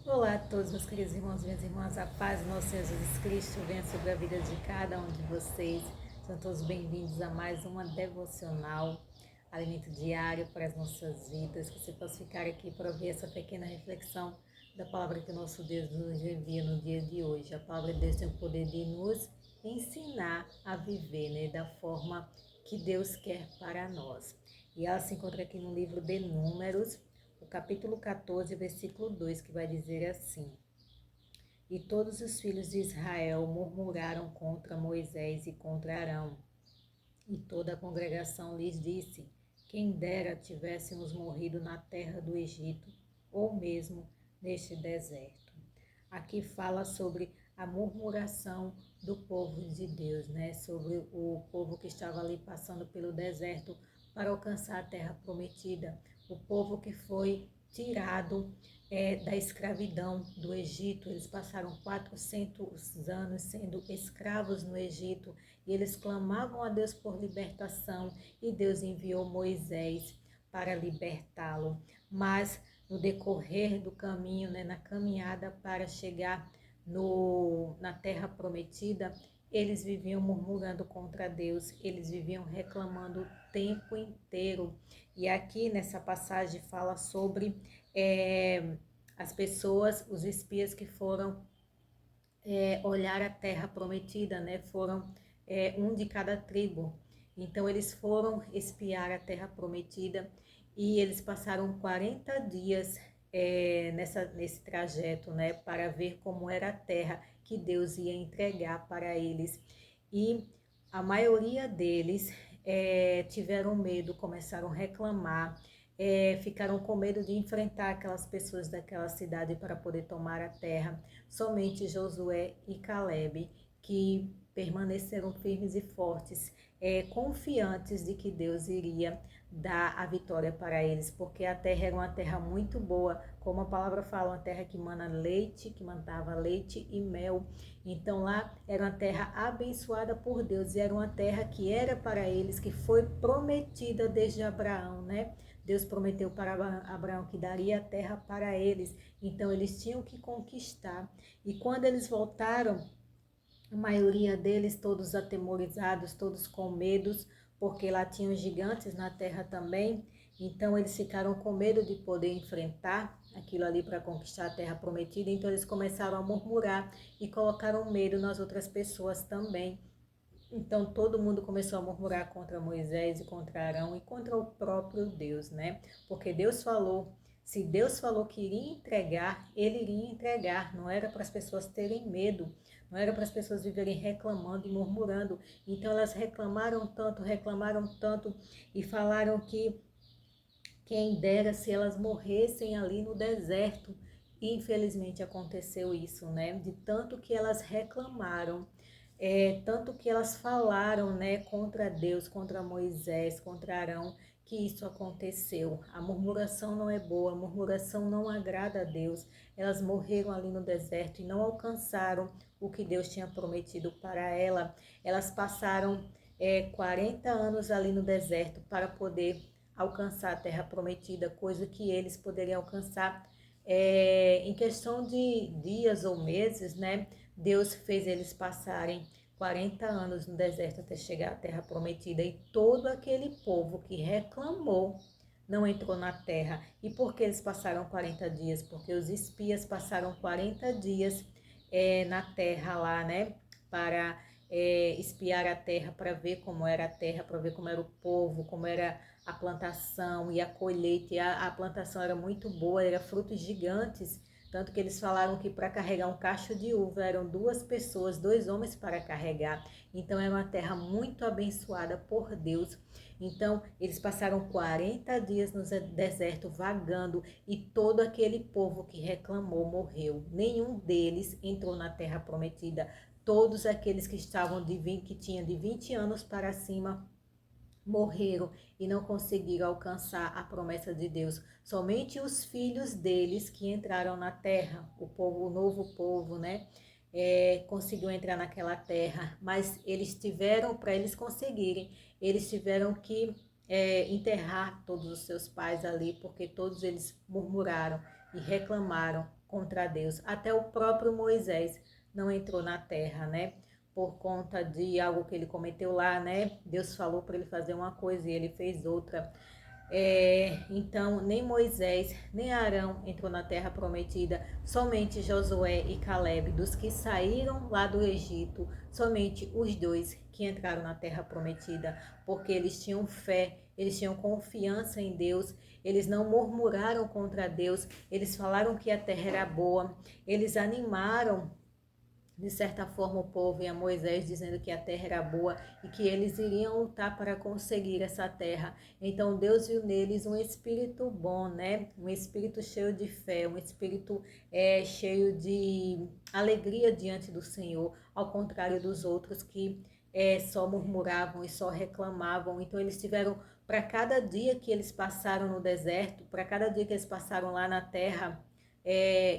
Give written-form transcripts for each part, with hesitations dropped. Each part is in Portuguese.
Olá a todos, meus queridos irmãos e minhas irmãs, a paz do nosso Senhor Jesus Cristo venha sobre a vida de cada um de vocês. São todos bem-vindos a mais uma devocional, alimento diário para as nossas vidas. Que você possa ficar aqui para ouvir essa pequena reflexão da palavra que o nosso Deus nos envia no dia de hoje. A palavra de Deus tem o poder de nos ensinar a viver, da forma que Deus quer para nós. E ela se encontra aqui no livro de Números, o capítulo 14, versículo 2, que vai dizer assim: E todos os filhos de Israel murmuraram contra Moisés e contra Arão. E toda a congregação lhes disse: Quem dera tivéssemos morrido na terra do Egito, ou mesmo neste deserto. Aqui fala sobre a murmuração do povo de Deus, sobre o povo que estava ali passando pelo deserto para alcançar a terra prometida. O povo que foi tirado da escravidão do Egito. Eles passaram 400 anos sendo escravos no Egito e eles clamavam a Deus por libertação e Deus enviou Moisés para libertá-lo. Mas no decorrer do caminho, na caminhada para chegar na terra prometida, eles viviam murmurando contra Deus, eles viviam reclamando o tempo inteiro. E aqui nessa passagem fala sobre as pessoas, os espias que foram olhar a terra prometida, Foram um de cada tribo. Então eles foram espiar a terra prometida e eles passaram 40 dias nesse trajeto, para ver como era a terra que Deus ia entregar para eles. E a maioria deles tiveram medo, começaram a reclamar, ficaram com medo de enfrentar aquelas pessoas daquela cidade para poder tomar a terra. Somente Josué e Caleb, que permaneceram firmes e fortes, confiantes de que Deus iria dar a vitória para eles, porque a terra era uma terra muito boa, como a palavra fala, uma terra que mandava leite e mel. Então lá era uma terra abençoada por Deus e era uma terra que era para eles, que foi prometida desde Abraão, Deus prometeu para Abraão que daria a terra para eles, então eles tinham que conquistar. E quando eles voltaram, a maioria deles todos atemorizados, todos com medos, porque lá tinham gigantes na terra também. Então eles ficaram com medo de poder enfrentar aquilo ali para conquistar a terra prometida. Então eles começaram a murmurar e colocaram medo nas outras pessoas também. Então todo mundo começou a murmurar contra Moisés e contra Arão e contra o próprio Deus, Porque Deus falou, se Deus falou que iria entregar, ele iria entregar. Não era para as pessoas terem medo, não era para as pessoas viverem reclamando e murmurando. Então elas reclamaram tanto e falaram que quem dera se elas morressem ali no deserto. E infelizmente aconteceu isso, De tanto que elas reclamaram, tanto que elas falaram, contra Deus, contra Moisés, contra Arão, que isso aconteceu. A murmuração não é boa, a murmuração não agrada a Deus. Elas morreram ali no deserto e não alcançaram o que Deus tinha prometido para ela. Elas passaram 40 anos ali no deserto para poder alcançar a terra prometida, coisa que eles poderiam alcançar em questão de dias ou meses, Deus fez eles passarem 40 anos no deserto até chegar à terra prometida, e todo aquele povo que reclamou não entrou na terra. E por que eles passaram 40 dias? Porque os espias passaram 40 dias na terra lá, para espiar a terra, para ver como era a terra, para ver como era o povo, como era a plantação e a colheita. E a plantação era muito boa, era frutos gigantes, tanto que eles falaram que para carregar um cacho de uva eram 2 pessoas, 2 homens para carregar. Então era uma terra muito abençoada por Deus. Então eles passaram 40 dias no deserto vagando e todo aquele povo que reclamou morreu. Nenhum deles entrou na terra prometida. Todos aqueles que tinham de 20 anos para cima morreram e não conseguiram alcançar a promessa de Deus. Somente os filhos deles que entraram na terra, o novo povo, conseguiu entrar naquela terra, mas para eles conseguirem, eles tiveram que enterrar todos os seus pais ali, porque todos eles murmuraram e reclamaram contra Deus. Até o próprio Moisés não entrou na terra, né? Por conta de algo que ele cometeu lá, né? Deus falou para ele fazer uma coisa e ele fez outra. Então, nem Moisés, nem Arão entrou na terra prometida, somente Josué e Caleb, dos que saíram lá do Egito, somente os dois que entraram na terra prometida, porque eles tinham fé, eles tinham confiança em Deus, eles não murmuraram contra Deus, eles falaram que a terra era boa, eles animaram de certa forma o povo e a Moisés dizendo que a terra era boa e que eles iriam lutar para conseguir essa terra. Então Deus viu neles um espírito bom, né? Um espírito cheio de fé, um espírito cheio de alegria diante do Senhor, ao contrário dos outros que só murmuravam e só reclamavam. Então eles tiveram, para cada dia que eles passaram no deserto, para cada dia que eles passaram lá na terra,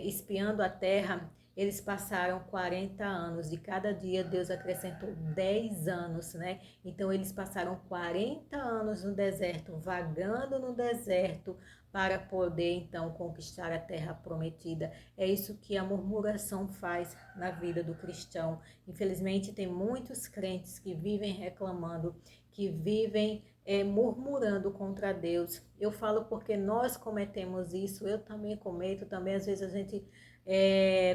espiando a terra, eles passaram 40 anos, de cada dia Deus acrescentou 10 anos, né? Então eles passaram 40 anos no deserto, vagando no deserto, para poder então conquistar a terra prometida. É isso que a murmuração faz na vida do cristão. Infelizmente tem muitos crentes que vivem reclamando, que vivem murmurando contra Deus. Eu falo porque nós cometemos isso, eu também cometo, também às vezes a gente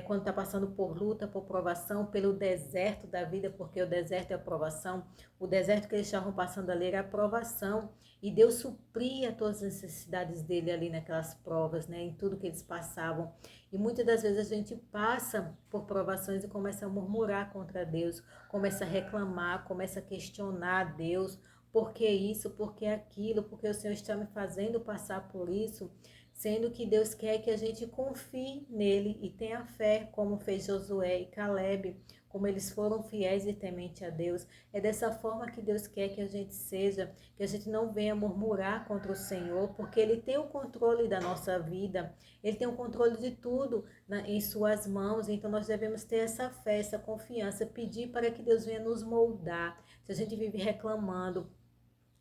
quando está passando por luta, por provação, pelo deserto da vida, porque o deserto é a provação, o deserto que eles estavam passando ali era a provação, e Deus supria todas as necessidades dele ali naquelas provas, né, em tudo que eles passavam. E muitas das vezes a gente passa por provações e começa a murmurar contra Deus, começa a reclamar, começa a questionar Deus, por que isso, por que aquilo, porque o Senhor está me fazendo passar por isso, sendo que Deus quer que a gente confie nele e tenha fé, como fez Josué e Caleb, como eles foram fiéis e tementes a Deus. É dessa forma que Deus quer que a gente seja, que a gente não venha murmurar contra o Senhor, porque Ele tem o controle da nossa vida, Ele tem o controle de tudo em suas mãos. Então nós devemos ter essa fé, essa confiança, pedir para que Deus venha nos moldar. Se a gente vive reclamando,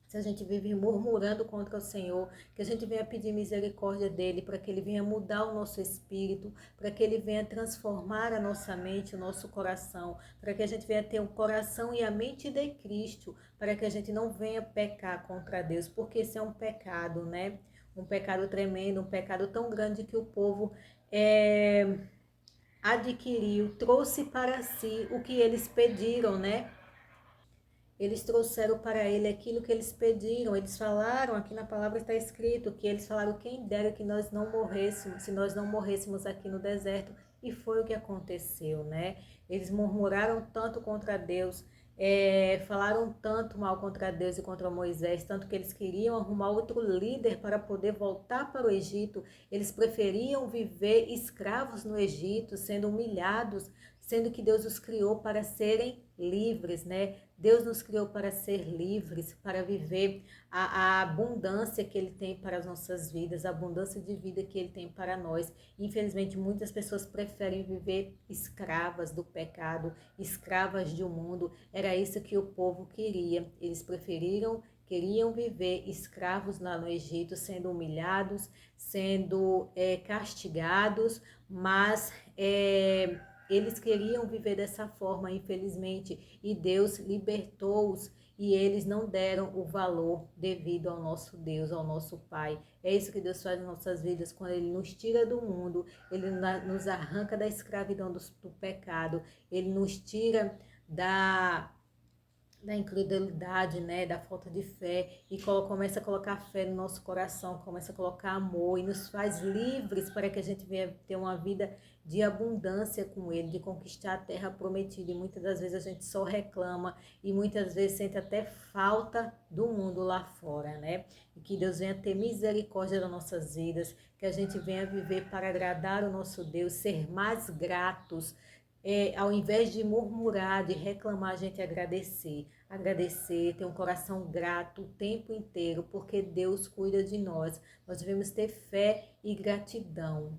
se a gente vive murmurando contra o Senhor, que a gente venha pedir misericórdia dele, para que ele venha mudar o nosso espírito, para que ele venha transformar a nossa mente, o nosso coração, para que a gente venha ter o coração e a mente de Cristo, para que a gente não venha pecar contra Deus, porque esse é um pecado, né? Um pecado tremendo, um pecado tão grande que o povo adquiriu, trouxe para si o que eles pediram, né? Eles trouxeram para ele aquilo que eles pediram. Eles falaram, aqui na palavra está escrito, que eles falaram, quem dera que nós não morrêssemos, se nós não morrêssemos aqui no deserto. E foi o que aconteceu, né? Eles murmuraram tanto contra Deus, falaram tanto mal contra Deus e contra Moisés, tanto que eles queriam arrumar outro líder para poder voltar para o Egito. Eles preferiam viver escravos no Egito, sendo humilhados, sendo que Deus os criou para serem livres, né? Deus nos criou para ser livres, para viver a abundância que Ele tem para as nossas vidas, a abundância de vida que Ele tem para nós. Infelizmente, muitas pessoas preferem viver escravas do pecado, escravas do mundo. Era isso que o povo queria. Eles queriam viver escravos lá no Egito, sendo humilhados, sendo castigados, mas eles queriam viver dessa forma, infelizmente, e Deus libertou-os e eles não deram o valor devido ao nosso Deus, ao nosso Pai. É isso que Deus faz nas nossas vidas, quando Ele nos tira do mundo, Ele nos arranca da escravidão do pecado, Ele nos tira da incredulidade, né, da falta de fé, e começa a colocar fé no nosso coração, começa a colocar amor e nos faz livres para que a gente venha ter uma vida de abundância com Ele, de conquistar a terra prometida. E muitas das vezes a gente só reclama e muitas vezes sente até falta do mundo lá fora, né? E que Deus venha ter misericórdia das nossas vidas, que a gente venha viver para agradar o nosso Deus, ser mais gratos, ao invés de murmurar, de reclamar, a gente agradecer, ter um coração grato o tempo inteiro, porque Deus cuida de nós. Nós devemos ter fé e gratidão,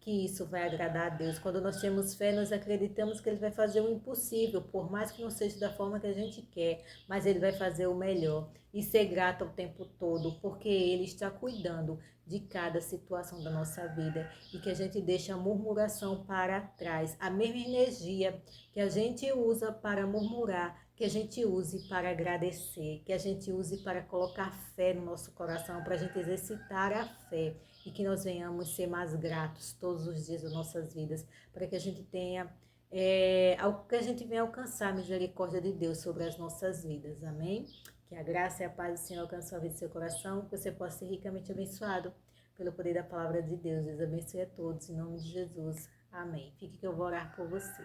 que isso vai agradar a Deus. Quando nós temos fé, nós acreditamos que Ele vai fazer o impossível, por mais que não seja da forma que a gente quer, mas Ele vai fazer o melhor. E ser grato o tempo todo, porque Ele está cuidando de cada situação da nossa vida e que a gente deixa a murmuração para trás. A mesma energia que a gente usa para murmurar, que a gente use para agradecer, que a gente use para colocar fé no nosso coração, para a gente exercitar a fé e que nós venhamos ser mais gratos todos os dias das nossas vidas, para que a gente tenha, que a gente venha alcançar a misericórdia de Deus sobre as nossas vidas, amém? Que a graça e a paz do Senhor alcance a vida do seu coração, que você possa ser ricamente abençoado pelo poder da palavra de Deus. Deus abençoe a todos, em nome de Jesus, amém. Fique que eu vou orar por você.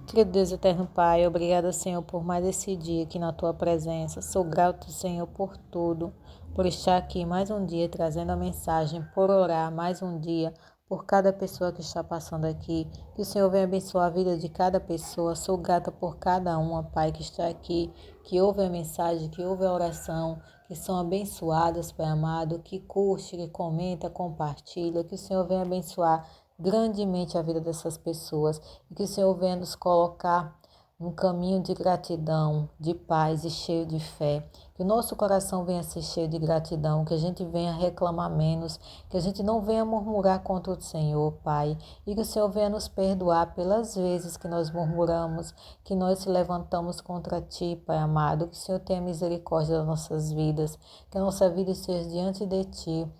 Querido Deus eterno Pai, obrigada, Senhor, por mais esse dia aqui na Tua presença. Sou grato, Senhor, por tudo, por estar aqui mais um dia trazendo a mensagem, por orar mais um dia por cada pessoa que está passando aqui. Que o Senhor venha abençoar a vida de cada pessoa. Sou grata por cada uma, Pai, que está aqui, que ouve a mensagem, que ouve a oração, que são abençoadas, Pai amado, que curte, que comenta, compartilha. Que o Senhor venha abençoar grandemente a vida dessas pessoas e que o Senhor venha nos colocar num caminho de gratidão, de paz e cheio de fé. Que o nosso coração venha ser cheio de gratidão, que a gente venha reclamar menos, que a gente não venha murmurar contra o Senhor, Pai, e que o Senhor venha nos perdoar pelas vezes que nós murmuramos, que nós se levantamos contra Ti, Pai amado, que o Senhor tenha misericórdia das nossas vidas, que a nossa vida esteja diante de Ti,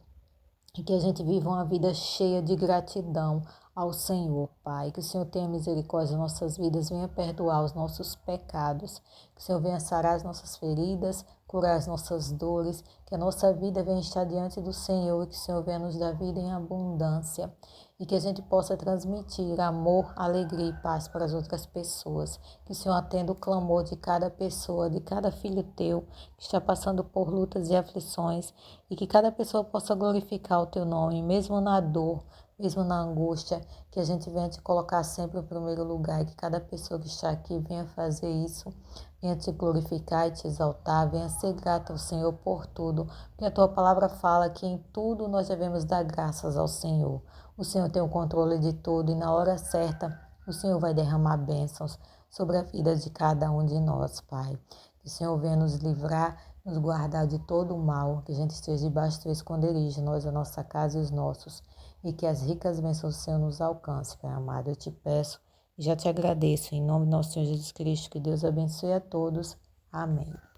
e que a gente viva uma vida cheia de gratidão ao Senhor, Pai. Que o Senhor tenha misericórdia das nossas vidas, venha perdoar os nossos pecados. Que o Senhor venha sarar as nossas feridas, curar as nossas dores. Que a nossa vida venha estar diante do Senhor e que o Senhor venha nos dar vida em abundância. E que a gente possa transmitir amor, alegria e paz para as outras pessoas. Que o Senhor atenda o clamor de cada pessoa, de cada filho teu que está passando por lutas e aflições. E que cada pessoa possa glorificar o teu nome, mesmo na dor, mesmo na angústia, que a gente venha te colocar sempre em primeiro lugar, e que cada pessoa que está aqui venha fazer isso, venha te glorificar e te exaltar, venha ser grata ao Senhor por tudo, porque a tua palavra fala que em tudo nós devemos dar graças ao Senhor. O Senhor tem o controle de tudo e na hora certa o Senhor vai derramar bênçãos sobre a vida de cada um de nós, Pai. Que o Senhor venha nos livrar, nos guardar de todo o mal, que a gente esteja debaixo do teu esconderijo, nós, a nossa casa e os nossos, e que as ricas bênçãos do Senhor nos alcancem, Pai amado. Eu te peço e já te agradeço, em nome do nosso Senhor Jesus Cristo, que Deus abençoe a todos. Amém.